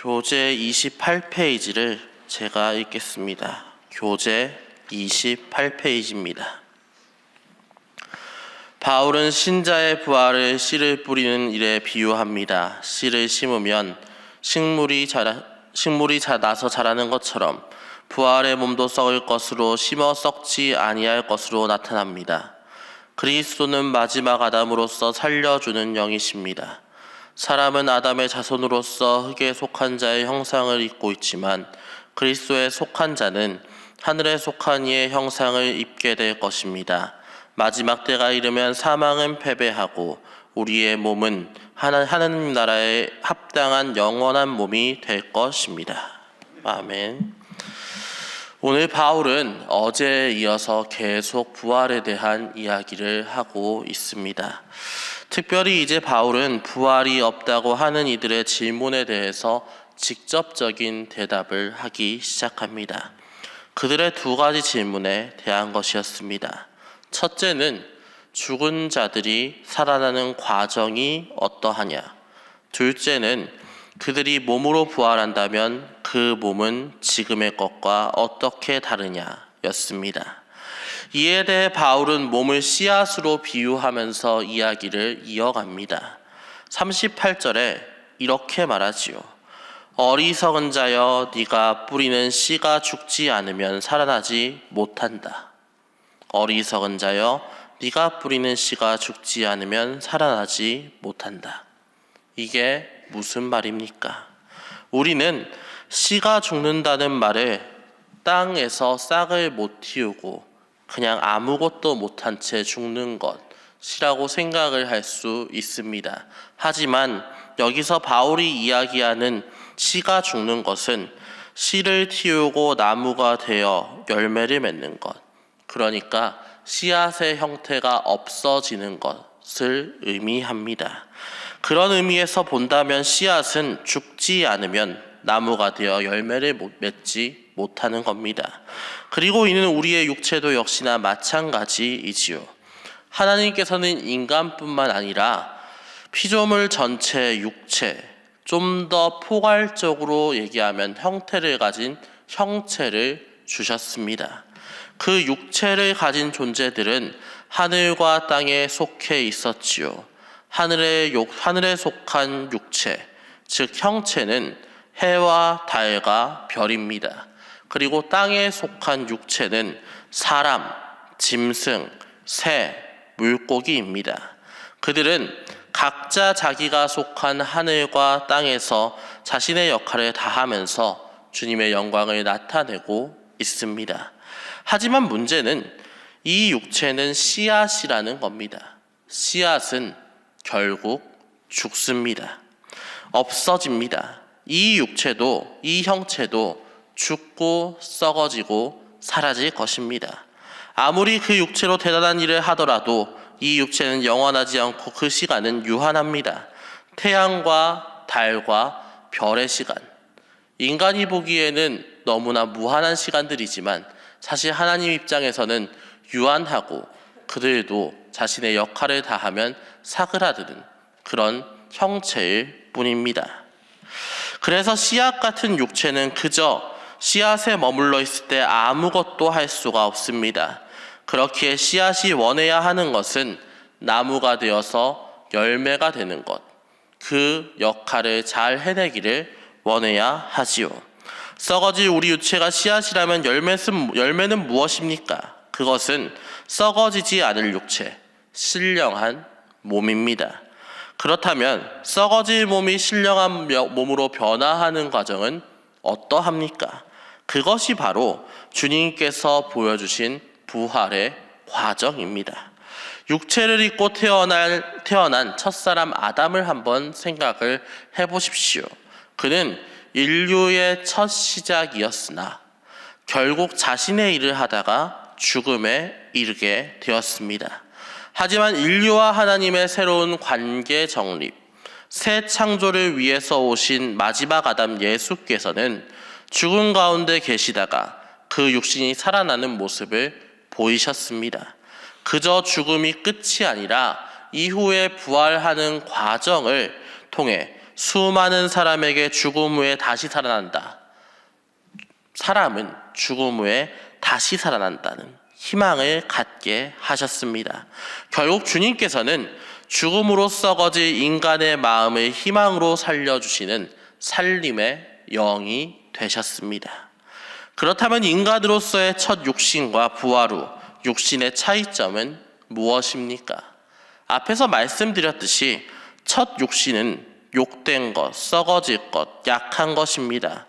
교재 28페이지를 제가 읽겠습니다. 교재 28페이지입니다. 바울은 신자의 부활을 씨를 뿌리는 일에 비유합니다. 씨를 심으면 식물이 나서 자라는 것처럼 부활의 몸도 썩을 것으로 심어 썩지 아니할 것으로 나타납니다. 그리스도는 마지막 아담으로서 살려주는 영이십니다. 사람은 아담의 자손으로서 흙에 속한 자의 형상을 입고 있지만 그리스도에 속한 자는 하늘에 속한 이의 형상을 입게 될 것입니다. 마지막 때가 이르면 사망은 패배하고 우리의 몸은 하나님 나라에 합당한 영원한 몸이 될 것입니다. 아멘. 오늘 바울은 어제에 이어서 계속 부활에 대한 이야기를 하고 있습니다. 특별히 이제 바울은 부활이 없다고 하는 이들의 질문에 대해서 직접적인 대답을 하기 시작합니다. 그들의 두 가지 질문에 대한 것이었습니다. 첫째는 죽은 자들이 살아나는 과정이 어떠하냐? 둘째는 그들이 몸으로 부활한다면 그 몸은 지금의 것과 어떻게 다르냐였습니다. 이에 대해 바울은 몸을 씨앗으로 비유하면서 이야기를 이어갑니다. 38절에 이렇게 말하지요. 어리석은 자여 네가 뿌리는 씨가 죽지 않으면 살아나지 못한다. 어리석은 자여 네가 뿌리는 씨가 죽지 않으면 살아나지 못한다. 이게 무슨 말입니까? 우리는 씨가 죽는다는 말을 땅에서 싹을 못 틔우고 그냥 아무것도 못한 채 죽는 것이라고 생각을 할 수 있습니다. 하지만 여기서 바울이 이야기하는 씨가 죽는 것은 씨를 틔우고 나무가 되어 열매를 맺는 것, 그러니까 씨앗의 형태가 없어지는 것을 의미합니다. 그런 의미에서 본다면 씨앗은 죽지 않으면 나무가 되어 열매를 맺지 못하는 겁니다. 그리고 이는 우리의 육체도 역시나 마찬가지이지요. 하나님께서는 인간뿐만 아니라 피조물 전체 육체, 좀 더 포괄적으로 얘기하면 형태를 가진 형체를 주셨습니다. 그 육체를 가진 존재들은 하늘과 땅에 속해 있었지요. 하늘에 속한 육체, 즉 형체는 해와 달과 별입니다. 그리고 땅에 속한 육체는 사람, 짐승, 새, 물고기입니다. 그들은 각자 자기가 속한 하늘과 땅에서 자신의 역할을 다하면서 주님의 영광을 나타내고 있습니다. 하지만 문제는 이 육체는 씨앗이라는 겁니다. 씨앗은 결국 죽습니다. 없어집니다. 이 육체도, 이 형체도 죽고 썩어지고 사라질 것입니다. 아무리 그 육체로 대단한 일을 하더라도 이 육체는 영원하지 않고 그 시간은 유한합니다. 태양과 달과 별의 시간, 인간이 보기에는 너무나 무한한 시간들이지만 사실 하나님 입장에서는 유한하고 그들도 자신의 역할을 다하면 사그라드는 그런 형체일 뿐입니다. 그래서 씨앗 같은 육체는 그저 씨앗에 머물러 있을 때 아무것도 할 수가 없습니다. 그렇기에 씨앗이 원해야 하는 것은 나무가 되어서 열매가 되는 것, 그 역할을 잘 해내기를 원해야 하지요. 썩어질 우리 육체가 씨앗이라면 열매는 무엇입니까? 그것은 썩어지지 않을 육체, 신령한 몸입니다. 그렇다면 썩어질 몸이 신령한 몸으로 변화하는 과정은 어떠합니까? 그것이 바로 주님께서 보여주신 부활의 과정입니다. 육체를 입고 태어난 첫사람 아담을 한번 생각을 해보십시오. 그는 인류의 첫 시작이었으나 결국 자신의 일을 하다가 죽음에 이르게 되었습니다. 하지만 인류와 하나님의 새로운 관계 정립, 새 창조를 위해서 오신 마지막 아담 예수께서는 죽음 가운데 계시다가 그 육신이 살아나는 모습을 보이셨습니다. 그저 죽음이 끝이 아니라 이후에 부활하는 과정을 통해 수많은 사람에게 죽음 후에 다시 살아난다. 사람은 죽음 후에 다시 살아난다는 희망을 갖게 하셨습니다. 결국 주님께서는 죽음으로 썩어질 인간의 마음을 희망으로 살려주시는 살림의 영이 되셨습니다. 그렇다면 인간으로서의 첫 육신과 부활 후 육신의 차이점은 무엇입니까? 앞에서 말씀드렸듯이 첫 육신은 욕된 것, 썩어질 것, 약한 것입니다.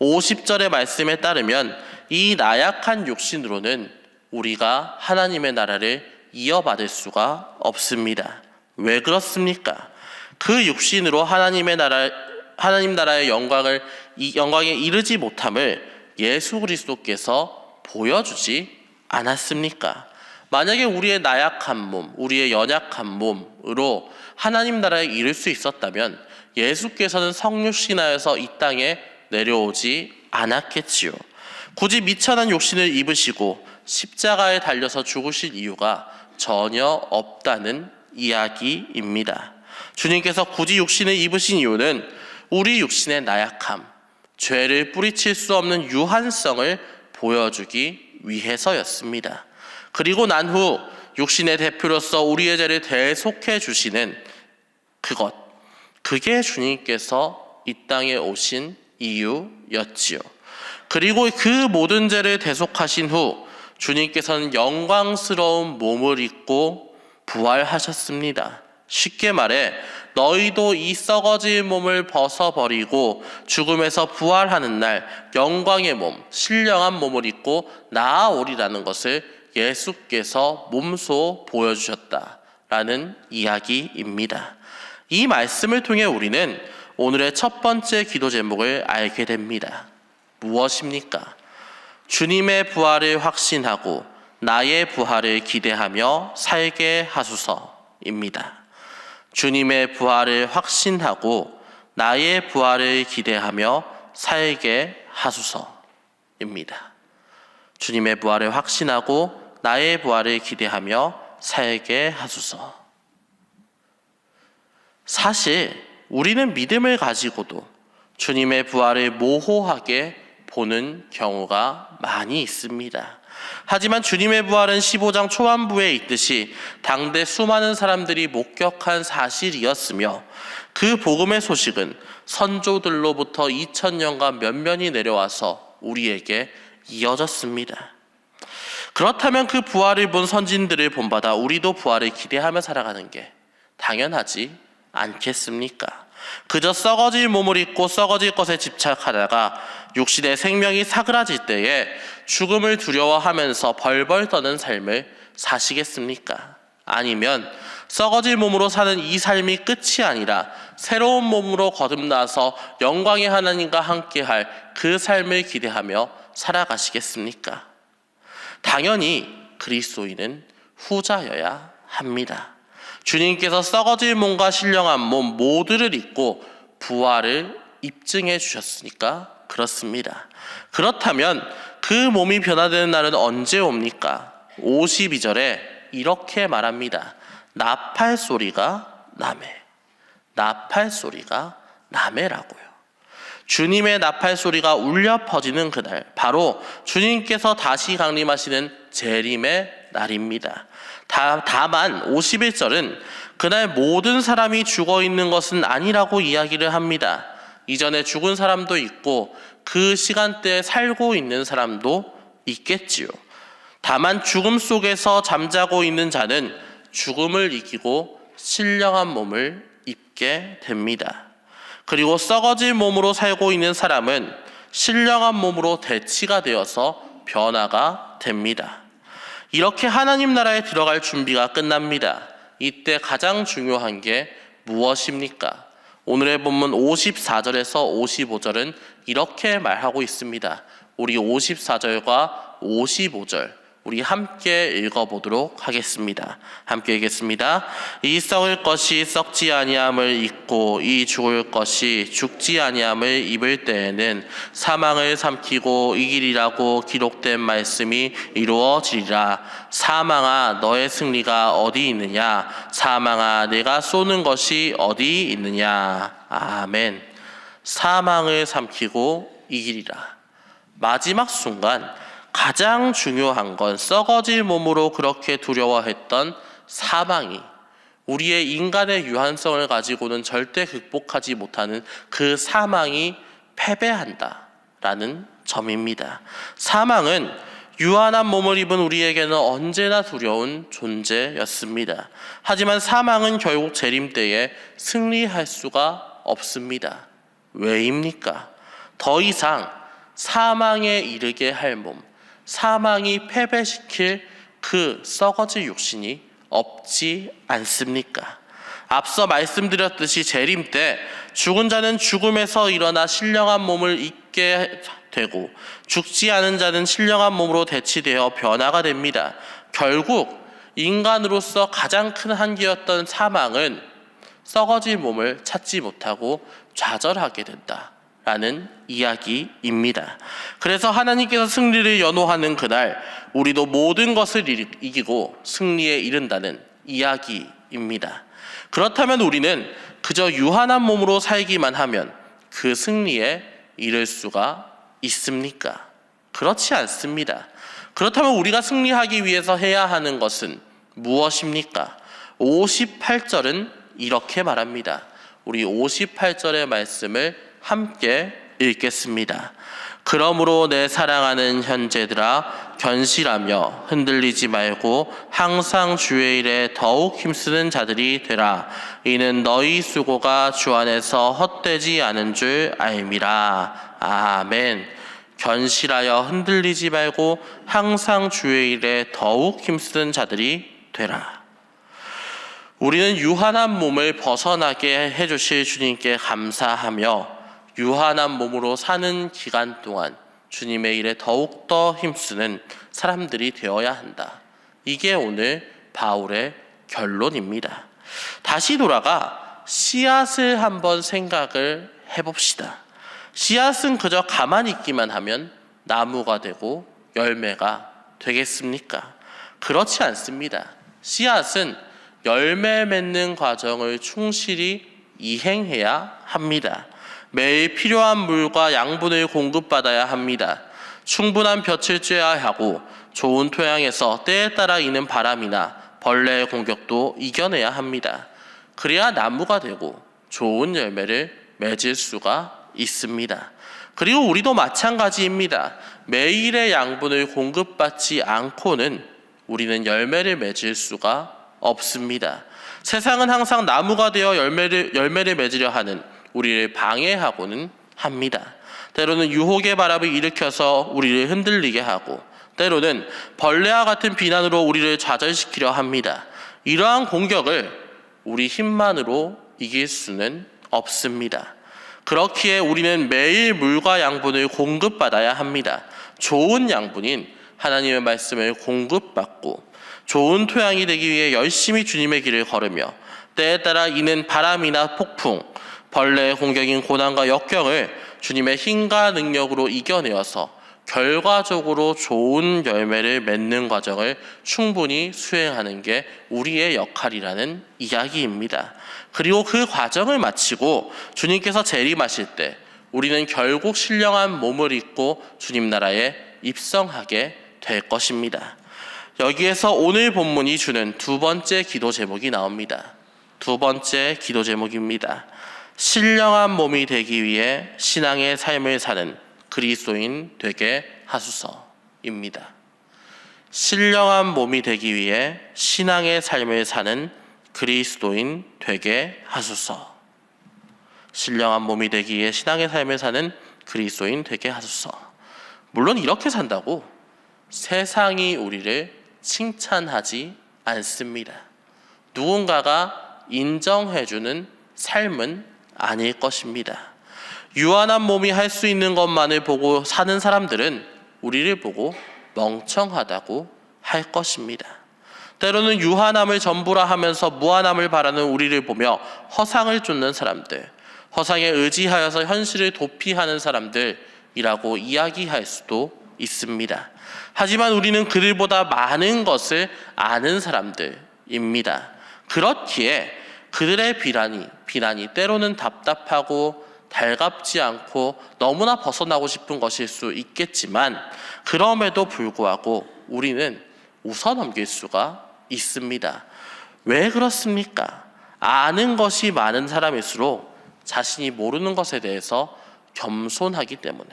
50절의 말씀에 따르면 이 나약한 육신으로는 우리가 하나님의 나라를 이어받을 수가 없습니다. 왜 그렇습니까? 그 육신으로 하나님 나라의 영광에 이르지 못함을 예수 그리스도께서 보여주지 않았습니까? 만약에 우리의 나약한 몸, 우리의 연약한 몸으로 하나님 나라에 이를 수 있었다면 예수께서는 성육신하여서 이 땅에 내려오지 않았겠지요. 굳이 미천한 육신을 입으시고 십자가에 달려서 죽으실 이유가 전혀 없다는 이야기입니다. 주님께서 굳이 육신을 입으신 이유는 우리 육신의 나약함, 죄를 뿌리칠 수 없는 유한성을 보여주기 위해서였습니다. 그리고 난 후 육신의 대표로서 우리의 죄를 대속해 주시는 그게 주님께서 이 땅에 오신 이유였지요. 그리고 그 모든 죄를 대속하신 후 주님께서는 영광스러운 몸을 입고 부활하셨습니다. 쉽게 말해 너희도 이 썩어질 몸을 벗어버리고 죽음에서 부활하는 날 영광의 몸, 신령한 몸을 입고 나아오리라는 것을 예수께서 몸소 보여주셨다라는 이야기입니다. 이 말씀을 통해 우리는 오늘의 첫 번째 기도 제목을 알게 됩니다. 무엇입니까? 주님의 부활을 확신하고 나의 부활을 기대하며 살게 하소서입니다. 주님의 부활을 확신하고 나의 부활을 기대하며 살게 하소서입니다. 주님의 부활을 확신하고 나의 부활을 기대하며 살게 하소서. 사실 우리는 믿음을 가지고도 주님의 부활을 모호하게 보는 경우가 많이 있습니다. 하지만 주님의 부활은 15장 초반부에 있듯이 당대 수많은 사람들이 목격한 사실이었으며 그 복음의 소식은 선조들로부터 2000년간 면면이 내려와서 우리에게 이어졌습니다. 그렇다면 그 부활을 본 선진들을 본받아 우리도 부활을 기대하며 살아가는 게 당연하지 않겠습니까? 그저 썩어질 몸을 입고 썩어질 것에 집착하다가 육신의 생명이 사그라질 때에 죽음을 두려워하면서 벌벌 떠는 삶을 사시겠습니까? 아니면 썩어질 몸으로 사는 이 삶이 끝이 아니라 새로운 몸으로 거듭나서 영광의 하나님과 함께할 그 삶을 기대하며 살아가시겠습니까? 당연히 그리스도인은 후자여야 합니다. 주님께서 썩어질 몸과 신령한 몸 모두를 입고 부활을 입증해 주셨으니까 그렇습니다. 그렇다면 그 몸이 변화되는 날은 언제 옵니까? 52절에 이렇게 말합니다. 나팔 소리가 나매. 나팔 소리가 나매라고요. 주님의 나팔 소리가 울려 퍼지는 그날, 바로 주님께서 다시 강림하시는 재림의 날입니다. 다만 51절은 그날 모든 사람이 죽어 있는 것은 아니라고 이야기를 합니다. 이전에 죽은 사람도 있고 그 시간대에 살고 있는 사람도 있겠지요. 다만 죽음 속에서 잠자고 있는 자는 죽음을 이기고 신령한 몸을 입게 됩니다. 그리고 썩어질 몸으로 살고 있는 사람은 신령한 몸으로 대치가 되어서 변화가 됩니다. 이렇게 하나님 나라에 들어갈 준비가 끝납니다. 이때 가장 중요한 게 무엇입니까? 오늘의 본문 54절에서 55절은 이렇게 말하고 있습니다. 우리 54절과 55절 우리 함께 읽어보도록 하겠습니다. 함께 읽겠습니다. 이 썩을 것이 썩지 아니함을 입고 이 죽을 것이 죽지 아니함을 입을 때에는 사망을 삼키고 이기리라고 기록된 말씀이 이루어지리라. 사망아 너의 승리가 어디 있느냐? 사망아 내가 쏘는 것이 어디 있느냐? 아멘. 사망을 삼키고 이기리라. 마지막 순간 가장 중요한 건 썩어질 몸으로 그렇게 두려워했던 사망이 우리의 인간의 유한성을 가지고는 절대 극복하지 못하는 그 사망이 패배한다라는 점입니다. 사망은 유한한 몸을 입은 우리에게는 언제나 두려운 존재였습니다. 하지만 사망은 결국 재림 때에 승리할 수가 없습니다. 왜입니까? 더 이상 사망에 이르게 할 몸, 사망이 패배시킬 그 썩어질 육신이 없지 않습니까? 앞서 말씀드렸듯이 재림 때 죽은 자는 죽음에서 일어나 신령한 몸을 입게 되고 죽지 않은 자는 신령한 몸으로 대치되어 변화가 됩니다. 결국 인간으로서 가장 큰 한계였던 사망은 썩어질 몸을 찾지 못하고 좌절하게 된다라는 이야기입니다. 그래서 하나님께서 승리를 연호하는 그날 우리도 모든 것을 이기고 승리에 이른다는 이야기입니다. 그렇다면 우리는 그저 유한한 몸으로 살기만 하면 그 승리에 이를 수가 있습니까? 그렇지 않습니다. 그렇다면 우리가 승리하기 위해서 해야 하는 것은 무엇입니까? 58절은 이렇게 말합니다. 우리 58절의 말씀을 함께 읽겠습니다. 그러므로 내 사랑하는 형제들아 견실하며 흔들리지 말고 항상 주의 일에 더욱 힘쓰는 자들이 되라. 이는 너희 수고가 주 안에서 헛되지 않은 줄 알미라. 아멘. 견실하여 흔들리지 말고 항상 주의 일에 더욱 힘쓰는 자들이 되라. 우리는 유한한 몸을 벗어나게 해주실 주님께 감사하며 유한한 몸으로 사는 기간 동안 주님의 일에 더욱더 힘쓰는 사람들이 되어야 한다. 이게 오늘 바울의 결론입니다. 다시 돌아가 씨앗을 한번 생각을 해봅시다. 씨앗은 그저 가만히 있기만 하면 나무가 되고 열매가 되겠습니까? 그렇지 않습니다. 씨앗은 열매 맺는 과정을 충실히 이행해야 합니다. 매일 필요한 물과 양분을 공급받아야 합니다. 충분한 볕을 쬐야 하고 좋은 토양에서 때에 따라 이는 바람이나 벌레의 공격도 이겨내야 합니다. 그래야 나무가 되고 좋은 열매를 맺을 수가 있습니다. 그리고 우리도 마찬가지입니다. 매일의 양분을 공급받지 않고는 우리는 열매를 맺을 수가 없습니다. 세상은 항상 나무가 되어 열매를 맺으려 하는 우리를 방해하고는 합니다. 때로는 유혹의 바람을 일으켜서 우리를 흔들리게 하고 때로는 벌레와 같은 비난으로 우리를 좌절시키려 합니다. 이러한 공격을 우리 힘만으로 이길 수는 없습니다. 그렇기에 우리는 매일 물과 양분을 공급받아야 합니다. 좋은 양분인 하나님의 말씀을 공급받고 좋은 토양이 되기 위해 열심히 주님의 길을 걸으며 때에 따라 이는 바람이나 폭풍, 벌레의 공격인 고난과 역경을 주님의 힘과 능력으로 이겨내어서 결과적으로 좋은 열매를 맺는 과정을 충분히 수행하는 게 우리의 역할이라는 이야기입니다. 그리고 그 과정을 마치고 주님께서 재림하실 때 우리는 결국 신령한 몸을 입고 주님 나라에 입성하게 될 것입니다. 여기에서 오늘 본문이 주는 두 번째 기도 제목이 나옵니다. 두 번째 기도 제목입니다. 신령한 몸이 되기 위해 신앙의 삶을 사는 그리스도인 되게 하소서입니다. 신령한 몸이 되기 위해 신앙의 삶을 사는 그리스도인 되게 하소서. 신령한 몸이 되기 위해 신앙의 삶을 사는 그리스도인 되게 하소서. 물론 이렇게 산다고 세상이 우리를 칭찬하지 않습니다. 누군가가 인정해주는 삶은 아닐 것입니다. 유한한 몸이 할 수 있는 것만을 보고 사는 사람들은 우리를 보고 멍청하다고 할 것입니다. 때로는 유한함을 전부라 하면서 무한함을 바라는 우리를 보며 허상을 쫓는 사람들, 허상에 의지하여서 현실을 도피하는 사람들이라고 이야기할 수도 있습니다. 하지만 우리는 그들보다 많은 것을 아는 사람들입니다. 그렇기에 그들의 비난이 때로는 답답하고 달갑지 않고 너무나 벗어나고 싶은 것일 수 있겠지만, 그럼에도 불구하고 우리는 웃어넘길 수가 있습니다. 왜 그렇습니까? 아는 것이 많은 사람일수록 자신이 모르는 것에 대해서 겸손하기 때문에,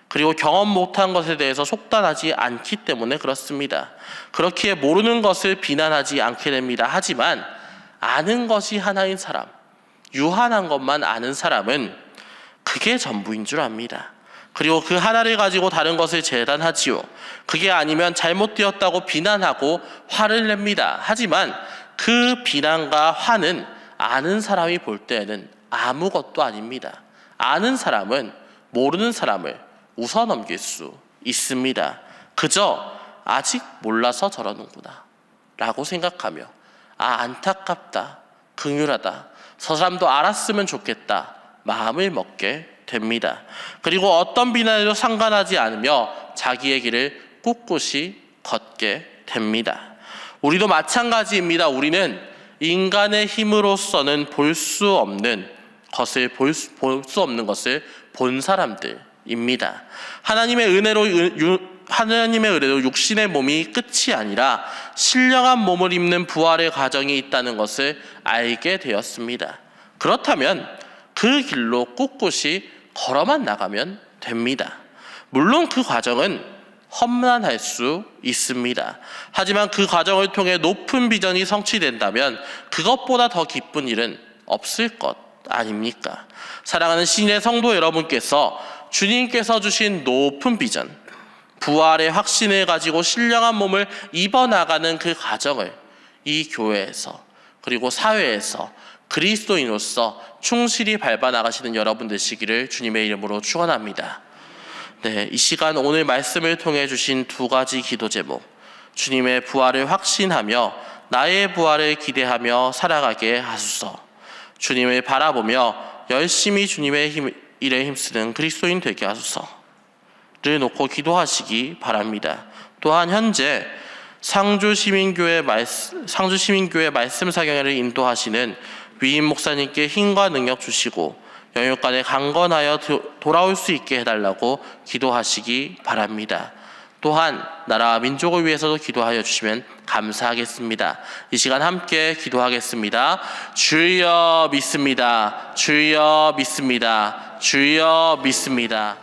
그리고 경험 못한 것에 대해서 속단하지 않기 때문에 그렇습니다. 그렇기에 모르는 것을 비난하지 않게 됩니다. 하지만 아는 것이 하나인 사람, 유한한 것만 아는 사람은 그게 전부인 줄 압니다. 그리고 그 하나를 가지고 다른 것을 재단하지요. 그게 아니면 잘못되었다고 비난하고 화를 냅니다. 하지만 그 비난과 화는 아는 사람이 볼 때에는 아무것도 아닙니다. 아는 사람은 모르는 사람을 웃어넘길 수 있습니다. 그저 아직 몰라서 저러는구나 라고 생각하며, 안타깝다, 긍휼하다, 저 사람도 알았으면 좋겠다 마음을 먹게 됩니다. 그리고 어떤 비난에도 상관하지 않으며 자기의 길을 꿋꿋이 걷게 됩니다. 우리도 마찬가지입니다. 우리는 인간의 힘으로서는 볼 수 없는 것을 볼 수 없는 것을 본 사람들입니다. 하나님의 은혜로 육신의 몸이 끝이 아니라 신령한 몸을 입는 부활의 과정이 있다는 것을 알게 되었습니다. 그렇다면 그 길로 꿋꿋이 걸어만 나가면 됩니다. 물론 그 과정은 험난할 수 있습니다. 하지만 그 과정을 통해 높은 비전이 성취된다면 그것보다 더 기쁜 일은 없을 것 아닙니까? 사랑하는 신의 성도 여러분께서 주님께서 주신 높은 비전, 부활의 확신을 가지고 신령한 몸을 입어나가는 그 과정을 이 교회에서, 그리고 사회에서 그리스도인으로서 충실히 밟아 나가시는 여러분 되시기를 주님의 이름으로 축원합니다. 네, 이 시간 오늘 말씀을 통해 주신 두 가지 기도 제목, 주님의 부활을 확신하며 나의 부활을 기대하며 살아가게 하소서. 주님을 바라보며 열심히 주님의 일에 힘쓰는 그리스도인 되게 하소서를 놓고 기도하시기 바랍니다. 또한 현재 상주시민교회 말씀 사경회를 인도하시는 위임 목사님께 힘과 능력 주시고 영육간에 강건하여 돌아올 수 있게 해달라고 기도하시기 바랍니다. 또한 나라와 민족을 위해서도 기도하여 주시면 감사하겠습니다. 이 시간 함께 기도하겠습니다. 주여 믿습니다. 주여 믿습니다. 주여 믿습니다.